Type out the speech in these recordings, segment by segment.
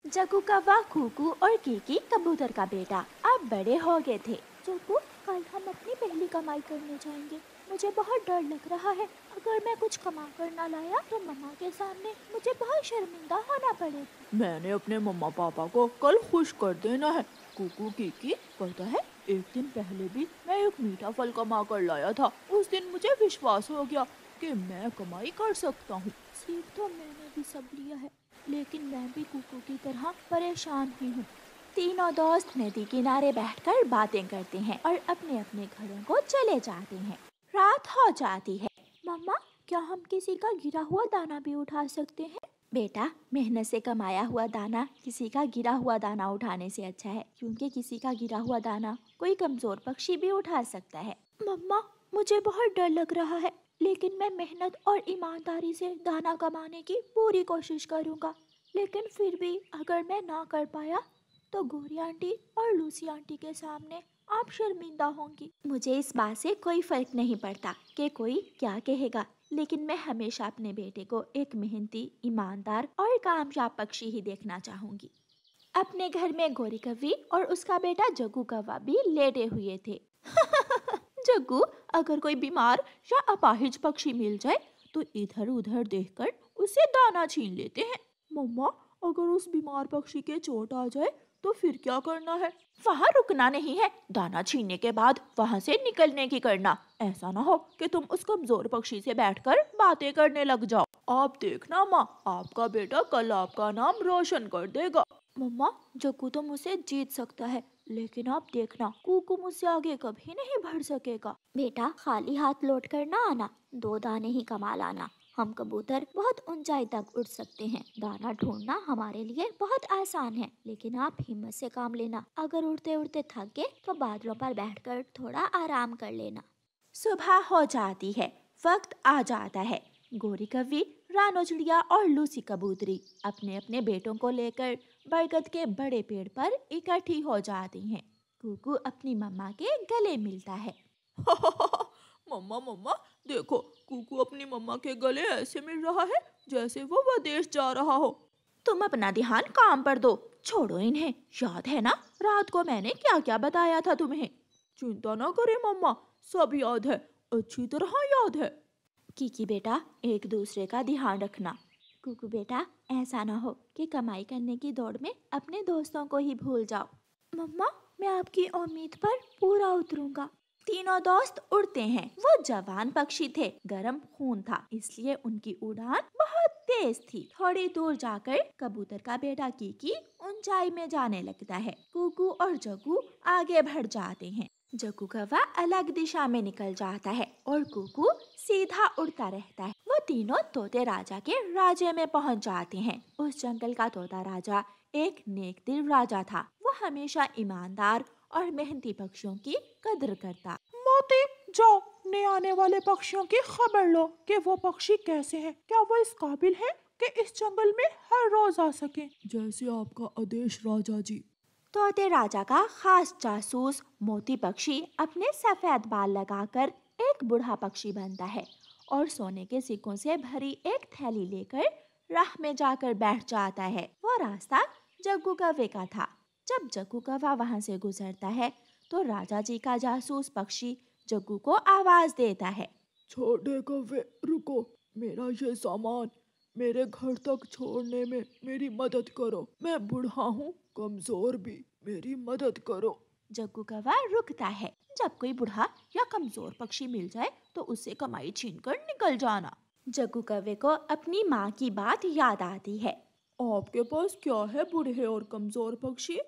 जग्गू कौवा कूकू और कीकी कबूतर का बेटा अब बड़े हो गए थे। जग्गू, कल हम अपनी पहली कमाई करने जाएंगे। मुझे बहुत डर लग रहा है। अगर मैं कुछ कमा कर ना लाया तो मम्मा के सामने मुझे बहुत शर्मिंदा होना पड़ेगा। मैंने अपने मम्मा पापा को कल खुश कर देना है। कुकू कीकी, पता है एक दिन पहले भी मैं एक मीठा फल कमा कर लाया था। उस दिन मुझे विश्वास हो गया कि मैं कमाई कर सकता हूँ। सीख तो मैंने भी सब लिया है, लेकिन मैं भी कुकू की तरह परेशान ही हूँ। तीनों दोस्त नदी किनारे बैठकर बातें करते हैं और अपने अपने घरों को चले जाते हैं। रात हो जाती है। मम्मा, क्या हम किसी का गिरा हुआ दाना भी उठा सकते हैं? बेटा, मेहनत से कमाया हुआ दाना किसी का गिरा हुआ दाना उठाने से अच्छा है, क्योंकि किसी का गिरा हुआ दाना कोई कमजोर पक्षी भी उठा सकता है। मम्मा, मुझे बहुत डर लग रहा है, लेकिन मैं मेहनत और ईमानदारी से दाना कमाने की पूरी कोशिश करूँगा। लेकिन फिर भी अगर मैं ना कर पाया तो गोरी आंटी और लूसी आंटी के सामने आप शर्मिंदा होंगी। मुझे इस बात से कोई फर्क नहीं पड़ता कि कोई क्या कहेगा, लेकिन मैं हमेशा अपने बेटे को एक मेहनती, ईमानदार और कामयाब पक्षी ही देखना चाहूंगी। अपने घर में गोरी कौवी और उसका बेटा जग्गू कौवा भी लेटे हुए थे। जग्गू, अगर कोई बीमार या अपाहिज पक्षी मिल जाए तो इधर उधर देखकर उसे दाना छीन लेते हैं। मम्मा, अगर उस बीमार पक्षी के चोट आ जाए तो फिर क्या करना है? वहाँ रुकना नहीं है, दाना छीनने के बाद वहाँ से निकलने की करना। ऐसा ना हो कि तुम उस कमजोर पक्षी से बैठकर बातें करने लग जाओ। आप देखना माँ, आपका बेटा कल आपका नाम रोशन कर देगा। मम्मा, जग्गू तो मुझसे जीत सकता है, लेकिन आप देखना कूकू मुझसे आगे कभी नहीं बढ़ सकेगा। बेटा, खाली हाथ लौट कर ना आना, 2 दाने ही कमा लाना। हम कबूतर बहुत ऊंचाई तक उड़ सकते हैं। दाना ढूंढना हमारे लिए बहुत आसान है, लेकिन आप हिम्मत से काम लेना। अगर उड़ते उड़ते थक गए तो बादलों पर बैठकर थोड़ा आराम कर लेना। सुबह हो जाती है, वक्त आ जाता है। गोरी कौवी, रानो चिड़िया और लूसी कबूतरी अपने अपने बेटों को लेकर बरगद के बड़े पेड़ पर इकट्ठी हो जाती हैं। कुकू अपनी मम्मा के गले मिलता है। मम्मा मम्मा, देखो कुकू अपनी मम्मा के गले ऐसे मिल रहा है जैसे वो विदेश जा रहा हो। तुम अपना ध्यान काम पर दो, छोड़ो इन्हें। याद है ना रात को मैंने क्या क्या बताया था तुम्हें? चिंता ना करे मम्मा, सब याद है, अच्छी तरह याद है। कीकी बेटा, एक दूसरे का ध्यान रखना। कुकू बेटा, ऐसा ना हो कि कमाई करने की दौड़ में अपने दोस्तों को ही भूल जाओ। मम्मा, मैं आपकी उम्मीद पर पूरा उतरूंगा। तीनों दोस्त उड़ते हैं। वो जवान पक्षी थे, गर्म खून था, इसलिए उनकी उड़ान बहुत तेज थी। थोड़ी दूर जाकर कबूतर का बेटा कीकी ऊंचाई में जाने लगता है। कुकू और जग्गू आगे बढ़ जाते हैं। जग्गू कौवा अलग दिशा में निकल जाता है और कुकू सीधा उड़ता रहता है। वो तीनों तोते राजा के राज्य में पहुंच जाते हैं। उस जंगल का तोता राजा एक नेक दिल राजा था। वो हमेशा ईमानदार और मेहनती पक्षियों की कदर करता। मोती, जाओ नए आने वाले पक्षियों की खबर लो कि वो पक्षी कैसे हैं, क्या वो इस काबिल हैं कि इस जंगल में हर रोज आ सके। जैसे आपका आदेश राजा जी। तोते राजा का खास जासूस मोती पक्षी अपने सफेद बाल लगाकर एक बूढ़ा पक्षी बनता है और सोने के सिक्कों से भरी एक थैली लेकर राह में जाकर बैठ जाता है। वो रास्ता जग्गू कौवे का था। जब जग्गू कौवा वहां से गुजरता है तो राजा जी का जासूस पक्षी जग्गू को आवाज देता है। छोटे कौवे, रुको, मेरा ये सामान मेरे घर तक छोड़ने में मेरी मदद करो। मैं बूढ़ा हूँ, कमजोर भी, मेरी मदद करो। जग्गू कौवा रुकता है। जब कोई बूढ़ा या कमजोर पक्षी मिल जाए तो उससे कमाई छीनकर निकल जाना। जग्गू कौवे को अपनी माँ की बात याद आती है। आपके पास क्या है बूढ़े और कमजोर पक्षी?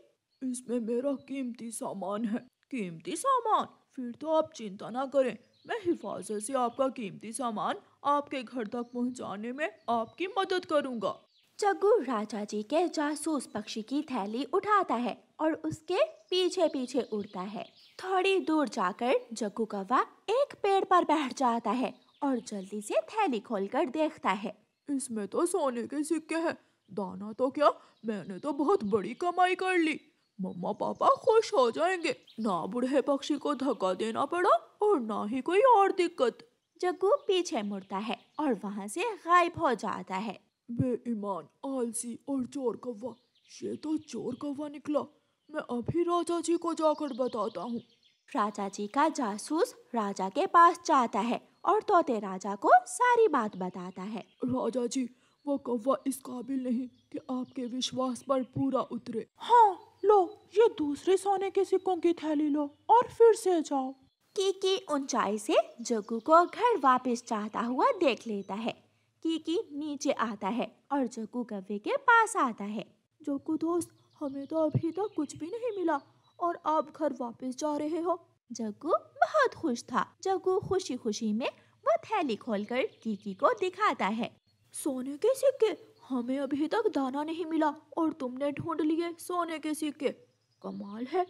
इसमें मेरा कीमती सामान है। कीमती सामान? फिर तो आप चिंता ना करें, मैं हिफाजत से आपका कीमती सामान आपके घर तक पहुंचाने में आपकी मदद करूंगा। जग्गू राजा जी के जासूस पक्षी की थैली उठाता है और उसके पीछे पीछे उड़ता है। थोड़ी दूर जाकर जग्गू कौवा एक पेड़ पर बैठ जाता है और जल्दी से थैली खोलकर देखता है। इसमें तो सोने के सिक्के हैं। दाना तो क्या, मैंने तो बहुत बड़ी कमाई कर ली। मम्मा पापा खुश हो जाएंगे। ना बूढ़े पक्षी को धक्का देना पड़ा और ना ही कोई और दिक्कत। जग्गू पीछे मुड़ता है और वहां से गायब हो जाता है। बेईमान, आलसी और चोर कौवा, ये तो चोर कौवा निकला। मैं अभी राजा जी को जाकर बताता हूँ। राजा जी का जासूस राजा के पास जाता है और तोते राजा को सारी बात बताता है। राजा जी, वो कौवा इस काबिल नहीं कि आपके विश्वास पर पूरा उतरे। हाँ, लो ये दूसरे सोने के सिक्कों की थैली लो और फिर से जाओ। कीकी ऊंचाई से जग्गू को घर वापस चाहता हुआ देख लेता है। कीकी नीचे आता है और जग्गू कौवे के पास आता है। जग्गू दोस्त, हमें तो अभी तक कुछ भी नहीं मिला और आप घर वापस जा रहे हो। जग्गू बहुत खुश था। जग्गू खुशी खुशी में वो थैली खोलकर कीकी को दिखाता है। सोने के सिक्के? हमें अभी तक दाना नहीं मिला और तुमने ढूंढ लिए सोने के सिक्के। कमाल है।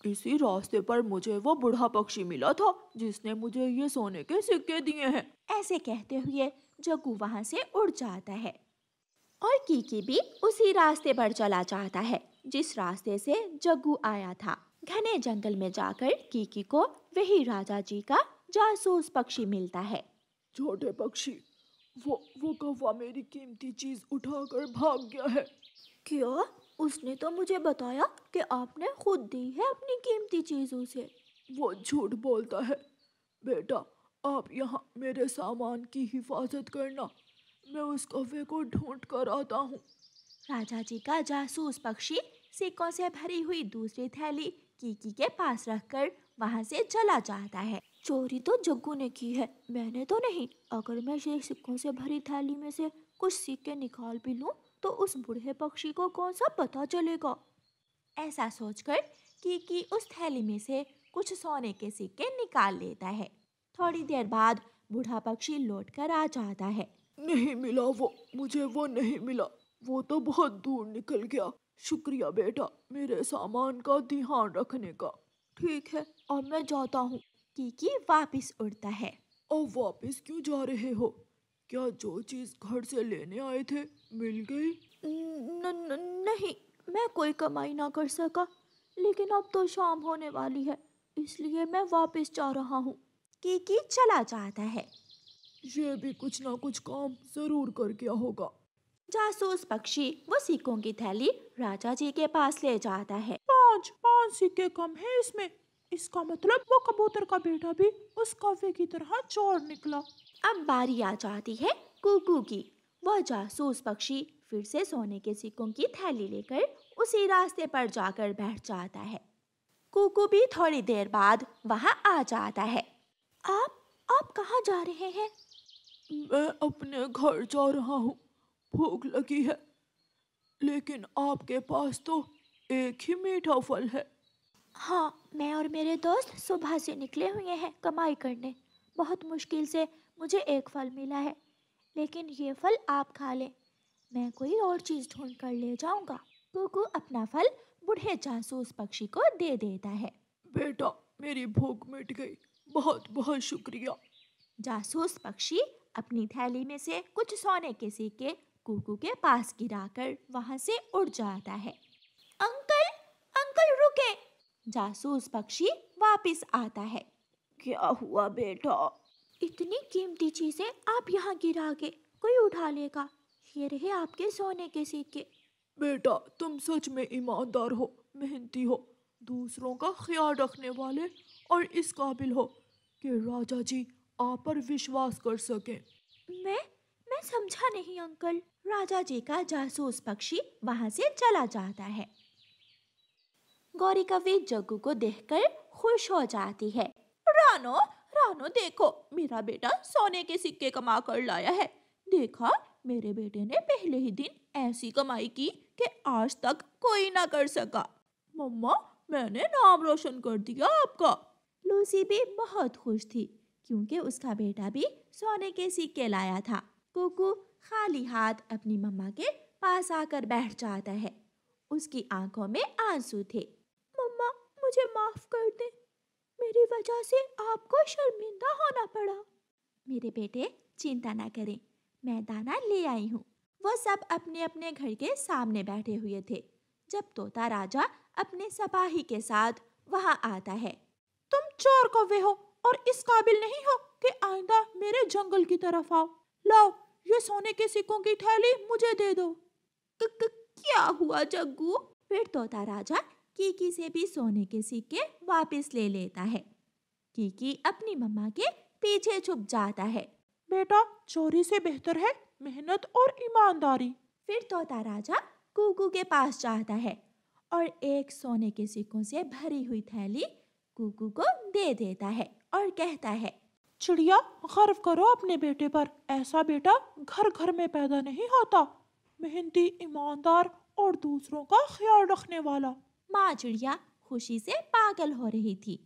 इसी रास्ते पर मुझे वो बूढ़ा पक्षी मिला था जिसने मुझे ये सोने के सिक्के दिए हैं। ऐसे कहते हुए जग्गू वहां से उड़ जाता है और कीकी भी उसी रास्ते पर चला जाता है जिस रास्ते से जग्गू आया था। घने जंगल में जाकर कीकी को वही राजा जी का जासूस पक्षी मिलता है। छोटे पक्षी, वो कौवा मेरी कीमती चीज उठाकर भाग गया है। क्या? उसने तो मुझे बताया कि आपने खुद दी है अपनी कीमती चीजों से। वो झूठ बोलता है। बेटा, आप यहाँ मेरे सामान की हिफाजत करना। मैं उस कौवे को ढूंढ कर आता हूँ। राजा जी का जासूस पक्षी सिक्कों से भरी हुई दूसरी थैली कीकी के पास रखकर वहां से चला जाता है। चोरी तो जग्गू ने की है, मैंने तो नहीं। अगर मैं ये सिक्कों से भरी थैली में से कुछ सिक्के निकाल भी लूं तो उस बूढ़े पक्षी को कौन सा पता चलेगा। ऐसा सोचकर कीकी उस थैली में से कुछ सोने के सिक्के निकाल लेता है। थोड़ी देर बाद बूढ़ा पक्षी लौट कर आ जाता है। नहीं मिला वो, मुझे वो नहीं मिला। वो तो बहुत दूर निकल गया। शुक्रिया बेटा, मेरे सामान का ध्यान रखने का। ठीक है, अब मैं जाता हूँ। कीकी वापस उड़ता है। अब वापस क्यों जा रहे हो? क्या जो चीज घर से लेने आए थे मिल गई? नहीं, मैं कोई कमाई ना कर सका, लेकिन अब तो शाम होने वाली है, इसलिए मैं वापस जा रहा हूँ। कीकी चला जाता है। ये भी कुछ ना कुछ काम जरूर कर गया होगा। जासूस पक्षी वो सिक्कों की थैली राजा जी के पास ले जाता है। पाँच सिक्के कम है इसमें। इसका मतलब वो कबूतर का बेटा भी उस कौवे की तरह चोर निकला। अब बारी आ जाती है कुकू की। वह जासूस पक्षी फिर से सोने के सिक्कों की थैली लेकर उसी रास्ते पर जाकर बैठ जाता है। कुकू भी थोड़ी देर बाद वहां आ जाता है। आप कहाँ जा रहे हैं? मैं अपने घर जा रहा हूँ, भूख लगी है। लेकिन आपके पास तो एक ही मीठा फल है। हाँ, मैं और मेरे दोस्त सुबह से निकले हुए हैं कमाई करने। बहुत मुश्किल से मुझे एक फल मिला है, लेकिन ये फल आप खा लें। मैं कोई और चीज़ ढूंढ कर ले जाऊंगा। कुकू अपना फल बूढ़े जासूस पक्षी को दे देता है। बेटा, मेरी भूख मिट गई, बहुत बहुत शुक्रिया। जासूस पक्षी अपनी थैली में से कुछ सोने के सिक्के कुकू के पास गिराकर वहां से उड़ जाता है। अंकल, अंकल रुके! जासूस पक्षी वापस आता है। क्या हुआ बेटा? इतनी कीमती चीजें आप यहाँ गिरा के कोई उठा लेगा। ये रहे आपके सोने के सिक्के। बेटा, तुम सच में ईमानदार हो, मेहनती हो, दूसरों का ख्याल रखने वाले और इस काबिल हो कि राजा जी आप पर विश्वास कर सकें। मैं समझा नहीं अंकल। राजा जी का जासूस पक्षी वहां से चला जाता है। गौरी कौवी जग्गू को देखकर खुश हो जाती है। रानो, रानो देखो, मेरा बेटा सोने के सिक्के कमा कर लाया है। देखा, मेरे बेटे ने पहले ही दिन ऐसी कमाई की कि आज तक कोई ना कर सका। मम्मा, मैंने नाम रोशन कर दिया आपका। लूसी भी बहुत खुश थी क्योंकि उसका बेटा भी सोने के सिक्के लाया था। कुकू खाली हाथ अपनी मम्मा के पास आकर बैठ जाता है। उसकी आंखों में आंसू थे। मम्मा, मुझे माफ कर दे, मेरी वजह से आपको शर्मिंदा होना पड़ा। मेरे बेटे चिंता ना करें, मैं दाना ले आई हूँ। वो सब अपने अपने घर के सामने बैठे हुए थे जब तोता राजा अपने सिपाही के साथ वहां आता है। तुम चोर कौवे हो और इस काबिल नहीं हो कि आइंदा मेरे जंगल की तरफ आओ। लाओ, ये सोने के सिक्कों की थैली मुझे दे दो। क्या हुआ जग्गू? फिर तोता राजा कीकी से भी सोने के सिक्के वापस ले लेता है। कीकी अपनी मम्मा के पीछे छुप जाता है। बेटा, चोरी से बेहतर है मेहनत और ईमानदारी। फिर तोता राजा कुकू के पास जाता है और एक सोने के सिक्कों से भरी हुई थैली कुकू को दे देता है और कहता है, चिड़िया, गर्व करो अपने बेटे पर। ऐसा बेटा घर घर में पैदा नहीं होता। मेहनती, ईमानदार और दूसरों का ख्याल रखने वाला। माँ चिड़िया खुशी से पागल हो रही थी।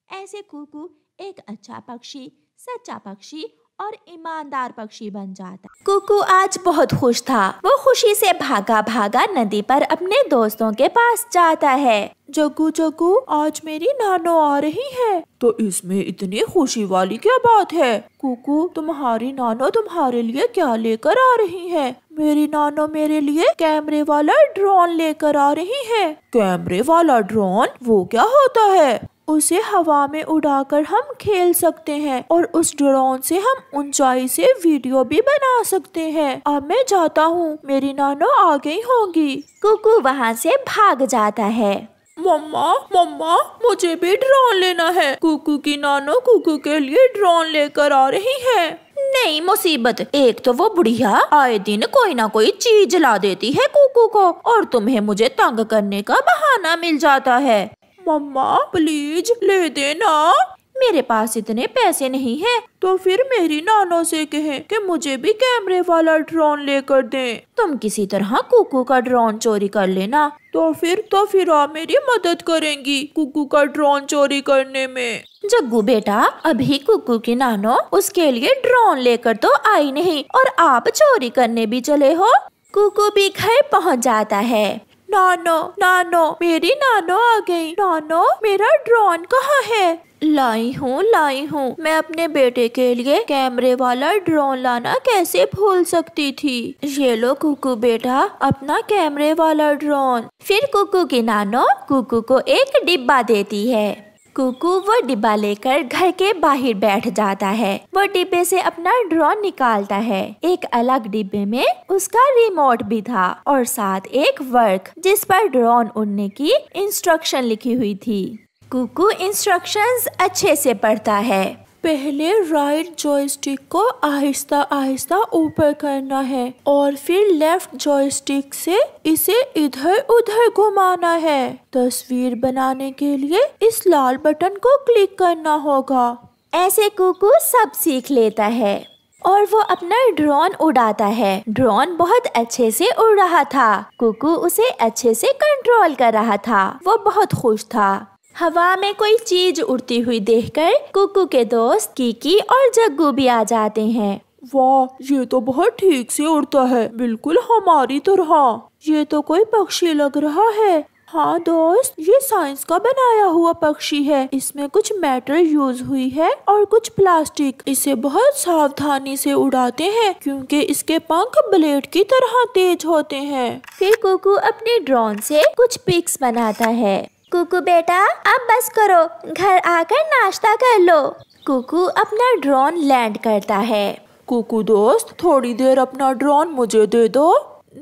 ऐसे कुकू एक अच्छा पक्षी, सच्चा पक्षी और ईमानदार पक्षी बन जाता। कुकू आज बहुत खुश था। वो खुशी से भागा भागा नदी पर अपने दोस्तों के पास जाता है। जग्गू जग्गू, आज मेरी नानो आ रही है। तो इसमें इतनी खुशी वाली क्या बात है? कुकू, तुम्हारी नानो तुम्हारे लिए क्या लेकर आ रही है? मेरी नानो मेरे लिए कैमरे वाला ड्रोन लेकर आ रही है। कैमरे वाला ड्रोन? वो क्या होता है? उसे हवा में उड़ाकर हम खेल सकते हैं और उस ड्रोन से हम ऊंचाई से वीडियो भी बना सकते हैं। अब मैं जाता हूँ, मेरी नानो आ गई होंगी। कुकू वहाँ से भाग जाता है। मम्मा मम्मा, मुझे भी ड्रोन लेना है। कुकू की नानो कुकू के लिए ड्रोन लेकर आ रही है। नहीं मुसीबत, एक तो वो बुढ़िया आए दिन कोई ना कोई चीज ला देती है कुकू को और तुम्हें मुझे तंग करने का बहाना मिल जाता है। मम्मा प्लीज ले देना। मेरे पास इतने पैसे नहीं है। तो फिर मेरी नानो से कहें कि मुझे भी कैमरे वाला ड्रोन लेकर दें। तुम किसी तरह कुकू का ड्रोन चोरी कर लेना। तो फिर आप मेरी मदद करेंगी कुकू का ड्रोन चोरी करने में। जग्गू बेटा, अभी कुकू की नानो उसके लिए ड्रोन लेकर तो आई नहीं और आप चोरी करने भी चले हो। कुकू भी घर पहुंच जाता है। नानो नानो, मेरी नानो आ गई। नानो, मेरा ड्रोन कहाँ है? लाई हूँ। मैं अपने बेटे के लिए कैमरे वाला ड्रोन लाना कैसे भूल सकती थी। ये लो कुकू बेटा, अपना कैमरे वाला ड्रोन। फिर कुकू की नानो कुकू को एक डिब्बा देती है। कुकू वो डिब्बा लेकर घर के बाहर बैठ जाता है। वो डिब्बे से अपना ड्रोन निकालता है। एक अलग डिब्बे में उसका रिमोट भी था और साथ एक वर्क जिस पर ड्रोन उड़ने की इंस्ट्रक्शन लिखी हुई थी। कुकू इंस्ट्रक्शंस अच्छे से पढ़ता है। पहले राइट जॉयस्टिक को आहिस्ता आहिस्ता ऊपर करना है और फिर लेफ्ट जॉयस्टिक से इसे इधर उधर घुमाना है। तस्वीर बनाने के लिए इस लाल बटन को क्लिक करना होगा। ऐसे कुकू सब सीख लेता है और वो अपना ड्रोन उड़ाता है। ड्रोन बहुत अच्छे से उड़ रहा था। कुकू उसे अच्छे से कंट्रोल कर रहा था। वो बहुत खुश था। हवा में कोई चीज उड़ती हुई देखकर कुकू के दोस्त कीकी और जग्गू भी आ जाते हैं। वाह, ये तो बहुत ठीक से उड़ता है, बिल्कुल हमारी तरह। ये तो कोई पक्षी लग रहा है। हाँ दोस्त, ये साइंस का बनाया हुआ पक्षी है। इसमें कुछ मेटल यूज हुई है और कुछ प्लास्टिक। इसे बहुत सावधानी से उड़ाते हैं क्योंकि इसके पंख ब्लेड की तरह तेज होते हैं। फिर कुकू अपने ड्रोन से कुछ पिक्स बनाता है। कुकू बेटा, अब बस करो, घर आकर नाश्ता कर लो। कुकू अपना ड्रोन लैंड करता है। कुकू दोस्त, थोड़ी देर अपना ड्रोन मुझे दे दो।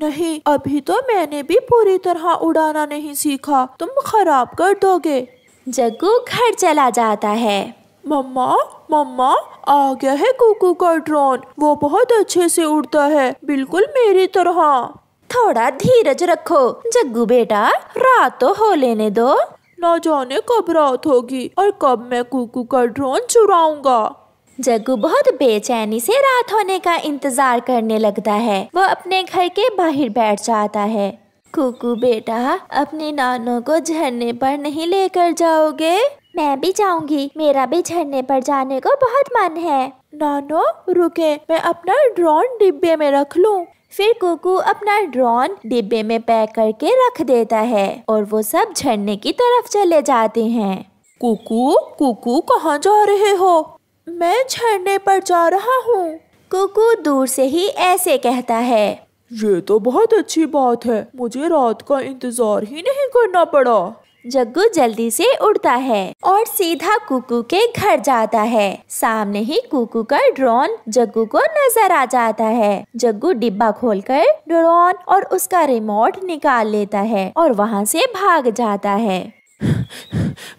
नहीं, अभी तो मैंने भी पूरी तरह उड़ाना नहीं सीखा, तुम खराब कर दोगे। जग्गू घर चला जाता है। मम्मा मम्मा, आ गया है कुकू का ड्रोन। वो बहुत अच्छे से उड़ता है, बिल्कुल मेरी तरह। थोड़ा धीरज रखो जग्गू बेटा, रात तो हो लेने दो। ना जाने कब रात होगी और कब मैं कुकू का ड्रोन चुराऊंगा। जग्गू बहुत बेचैनी से रात होने का इंतजार करने लगता है। वो अपने घर के बाहर बैठ जाता है। कुकू बेटा, अपनी नानो को झरने पर नहीं लेकर जाओगे? मैं भी जाऊंगी, मेरा भी झरने पर जाने को बहुत मन है। नानो रुके, मैं अपना ड्रोन डिब्बे में रख लूं। फिर कुकू अपना ड्रोन डिब्बे में पैक करके रख देता है और वो सब झरने की तरफ चले जाते हैं। कुकू कुकू, कहाँ जा रहे हो? मैं झरने पर जा रहा हूँ। कुकू दूर से ही ऐसे कहता है। ये तो बहुत अच्छी बात है, मुझे रात का इंतजार ही नहीं करना पड़ा। जग्गू जल्दी से उड़ता है और सीधा कुकू के घर जाता है। सामने ही कुकू का ड्रोन जग्गू को नजर आ जाता है। जग्गू डिब्बा खोलकर ड्रोन और उसका रिमोट निकाल लेता है और वहाँ से भाग जाता है।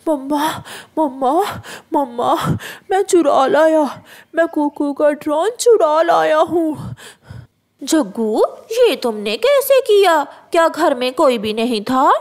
मम्मा मम्मा मम्मा, मैं चुरा लाया, मैं कुकू का ड्रोन चुरा लाया हूँ। जग्गू, ये तुमने कैसे किया? क्या घर में कोई भी नहीं था?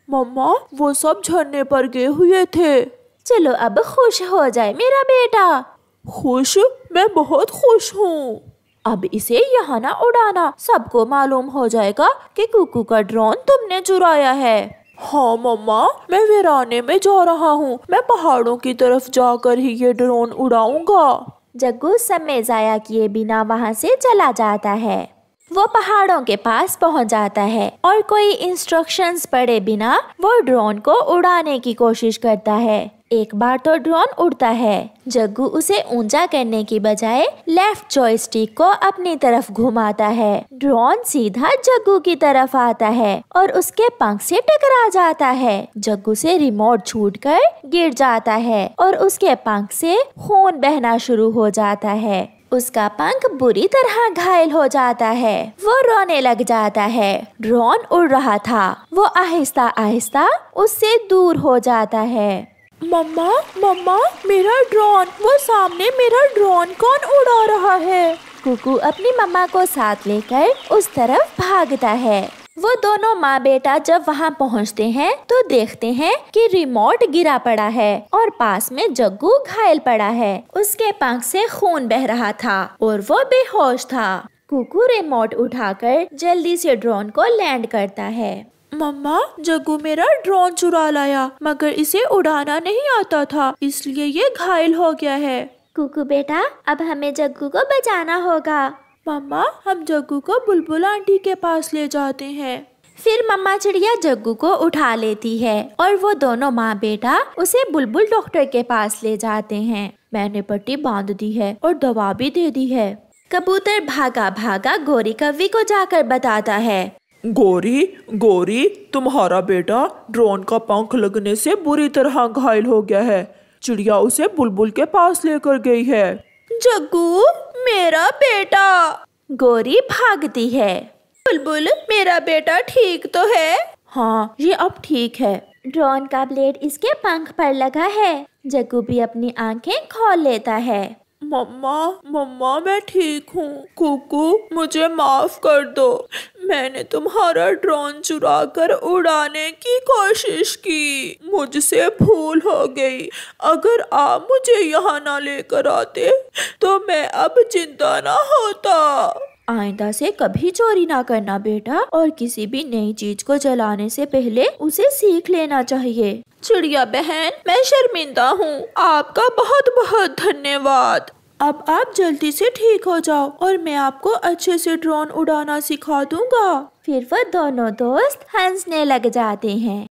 मम्मा, वो सब झरने पर गए हुए थे। चलो अब खुश हो जाए मेरा बेटा। खुश? मैं बहुत खुश हूँ। अब इसे यहाँ ना उड़ाना, सबको मालूम हो जाएगा कि कुकू का ड्रोन तुमने चुराया है। हाँ मम्मा, मैं वीराने में जा रहा हूँ। मैं पहाड़ों की तरफ जाकर ही ये ड्रोन उड़ाऊंगा। जग्गू समय जाया किए बिना वहाँ से चला जाता है। वो पहाड़ों के पास पहुँच जाता है और कोई इंस्ट्रक्शंस पढ़े बिना वो ड्रोन को उड़ाने की कोशिश करता है। एक बार तो ड्रोन उड़ता है। जग्गू उसे ऊंचा करने की बजाय लेफ्ट जॉयस्टिक को अपनी तरफ घुमाता है। ड्रोन सीधा जग्गू की तरफ आता है और उसके पंख से टकरा जाता है। जग्गू से रिमोट छूटकर गिर जाता है और उसके पंख से खून बहना शुरू हो जाता है। उसका पंख बुरी तरह घायल हो जाता है। वो रोने लग जाता है। ड्रोन उड़ रहा था, वो आहिस्ता आहिस्ता उससे दूर हो जाता है। मम्मा मम्मा, मेरा ड्रोन, वो सामने मेरा ड्रोन कौन उड़ा रहा है? कुकू अपनी मम्मा को साथ लेकर उस तरफ भागता है। वो दोनों माँ बेटा जब वहाँ पहुँचते हैं तो देखते हैं कि रिमोट गिरा पड़ा है और पास में जग्गू घायल पड़ा है। उसके पंख से खून बह रहा था और वो बेहोश था। कुकू रिमोट उठाकर जल्दी से ड्रोन को लैंड करता है। मम्मा, जग्गू मेरा ड्रोन चुरा लाया, मगर इसे उड़ाना नहीं आता था, इसलिए ये घायल हो गया है। कुकू बेटा, अब हमें जग्गू को बचाना होगा। मम्मा, हम जग्गू को बुलबुल आंटी के पास ले जाते हैं। फिर मम्मा चिड़िया जग्गू को उठा लेती है और वो दोनों माँ बेटा उसे बुलबुल डॉक्टर के पास ले जाते हैं। मैंने पट्टी बांध दी है और दवा भी दे दी है। कबूतर भागा भागा गोरी कव्वी को जाकर बताता है। गोरी गोरी, तुम्हारा बेटा ड्रोन का पंख लगने से बुरी तरह घायल हो गया है। चिड़िया उसे बुलबुल के पास लेकर गई है। जग्गू, मेरा बेटा। गोरी भागती है। बुलबुल, मेरा बेटा ठीक तो है? हाँ, ये अब ठीक है। ड्रोन का ब्लेड इसके पंख पर लगा है। जग्गू भी अपनी आंखें खोल लेता है। मम्मा मम्मा, मैं ठीक हूँ। कुकू, मुझे माफ कर दो। मैंने तुम्हारा ड्रोन चुरा कर उड़ाने की कोशिश की, मुझसे भूल हो गई। अगर आप मुझे यहाँ ना लेकर आते तो मैं अब जिंदा ना होता। आइंदा से कभी चोरी ना करना बेटा, और किसी भी नई चीज को जलाने से पहले उसे सीख लेना चाहिए। चिड़िया बहन, मैं शर्मिंदा हूँ। आपका बहुत बहुत धन्यवाद। अब आप जल्दी से ठीक हो जाओ और मैं आपको अच्छे से ड्रोन उड़ाना सिखा दूंगा। फिर वो दोनों दोस्त हंसने लग जाते हैं।